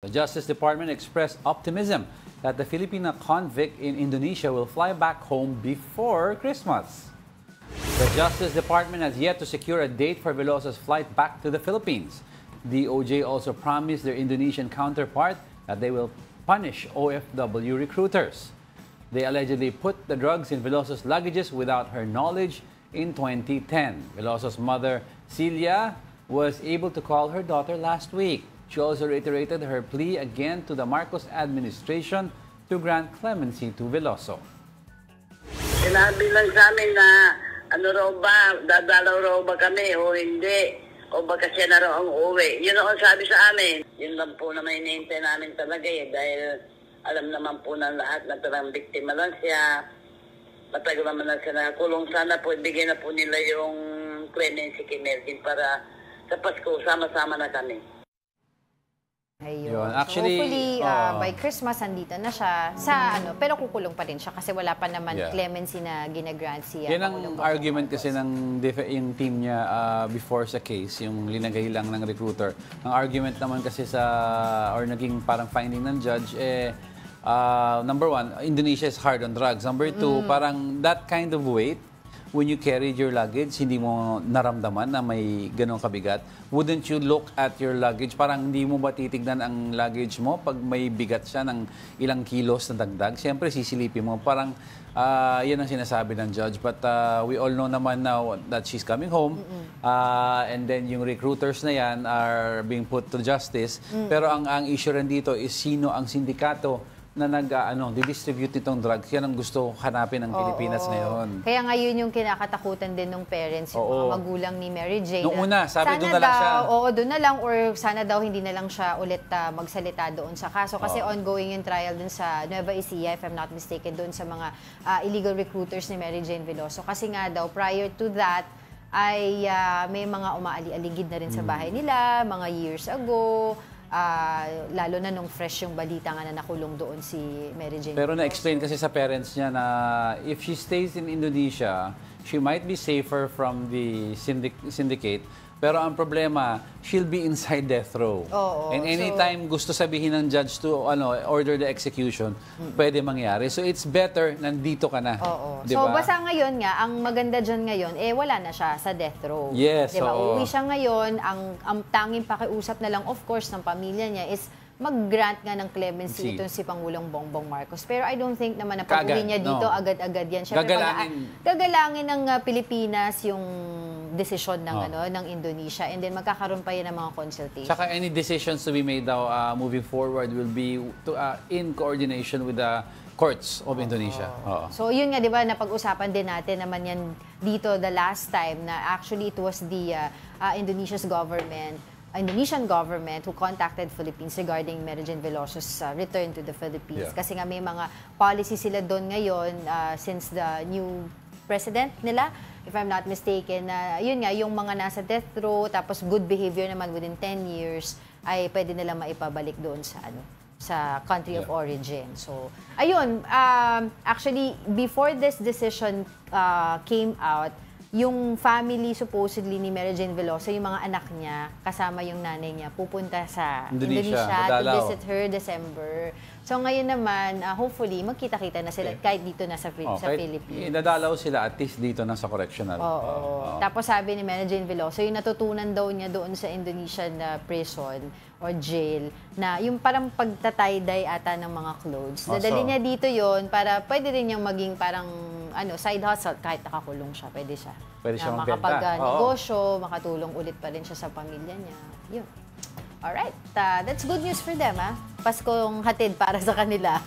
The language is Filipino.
The Justice Department expressed optimism that the Filipino convict in Indonesia will fly back home before Christmas. The Justice Department has yet to secure a date for Veloso's flight back to the Philippines. DOJ also promised their Indonesian counterpart that they will punish OFW recruiters. They allegedly put the drugs in Veloso's luggages without her knowledge in 2010. Veloso's mother, Celia, was able to call her daughter last week. She also reiterated her plea again to the Marcos administration to grant clemency to Veloso. Sinabi lang sa amin na ano raw ba, dadalaw raw ba kami o hindi, o baka siya na raw ang uwi. Yun ang sabi sa amin. Yun lang po naman hinihintay namin talaga dahil alam naman po ng lahat na talagang biktima lang siya. Matagal naman na siya nakakulong. Sana po ibigay na po nila yung clemency kay Melvin para sa Pasko sama-sama na kami. Ayun. Yun. Actually, so hopefully, by Christmas, andito na siya. Pero kukulong pa rin siya kasi wala pa naman clemency na ginagrant siya. Yan ang argument kasi ng yung team niya before sa case, yung linagay lang ng recruiter. Ang argument naman kasi or naging parang finding ng judge, number one, Indonesia is hard on drugs. Number two, parang that kind of weight, when you carried your luggage, hindi mo naramdaman na may ganong kabigat. Wouldn't you look at your luggage? Parang hindi mo ba titignan ang luggage mo pag may bigat siya ng ilang kilos na dagdag? Siyempre, sisilipin mo. Parang yan ang sinasabi ng judge. But we all know naman now that she's coming home. And then yung recruiters na yan are being put to justice. Pero ang issue rin dito is sino ang sindikato na didistribute nitong drugs. Yan ang gusto hanapin ng Pilipinas ngayon. Kaya ngayon yung kinakatakutan din ng parents, yung mga magulang ni Mary Jane. Noong una, sabi doon na lang siya. Oo, doon na lang or sana daw hindi na lang siya ulit magsalita doon sa kaso. Kasi ongoing yung trial dun sa Nueva Ecija, if I'm not mistaken, doon sa mga illegal recruiters ni Mary Jane Veloso. Kasi nga daw, prior to that, ay may mga umaali-aligid na rin sa bahay nila, mga years ago. Lalo na nung fresh yung balita nga na nakulong doon si Mary Jane. Pero na-explain kasi sa parents niya na if she stays in Indonesia, she might be safer from the syndicate. Pero ang problema, she'll be inside death row. And anytime gusto sabihin ng judge to order the execution, pwede mangyari. So it's better nandito ka na. Diba? So basta ngayon nga, ang maganda dyan ngayon, wala na siya sa death row. Yes, diba? Uwi siya ngayon, ang tanging pakiusap na lang, of course, ng pamilya niya is mag-grant nga ng clemency itong si Pangulong Bongbong Marcos. Pero I don't think naman na pag-uwi niya dito, agad-agad yan. Siyempre, gagalangin ng Pilipinas yung desisyon ng Indonesia, and then magkakaroon pa yan ng mga consultation. Saka any decisions to be made daw moving forward will be in coordination with the courts of Indonesia. So yun nga, di ba, napag-usapan din natin naman yan dito the last time na actually it was the Indonesian government who contacted Philippines regarding Mary Jane Veloso's return to the Philippines. Kasi nga may mga policy sila doon ngayon since the new president nila, if I'm not mistaken, yun nga, yung mga nasa death row, tapos good behavior naman within 10 years, ay pwede nila maipabalik doon sa country of origin. So, ayun, actually, before this decision came out, yung family supposedly ni Mary Jane Veloso, yung mga anak niya, kasama yung nanay niya, pupunta sa Indonesia to visit her December. So ngayon naman, hopefully, magkita-kita na sila kahit dito na sa Philippines. Idadalaw sila at least dito na sa correctional. Tapos sabi ni Mary Jane Veloso, yung natutunan daw niya doon sa Indonesian prison or jail, na yung parang pagtatay-dye ata ng mga clothes. Dadali niya dito yon para pwede rin niyang maging parang side hustle, kahit nakakulong siya, pwede siya. Pwede siya magbenta. Makapag-negosyo, makatulong ulit pa rin siya sa pamilya niya. Yun. Alright, that's good news for them, Paskong hatid para sa kanila.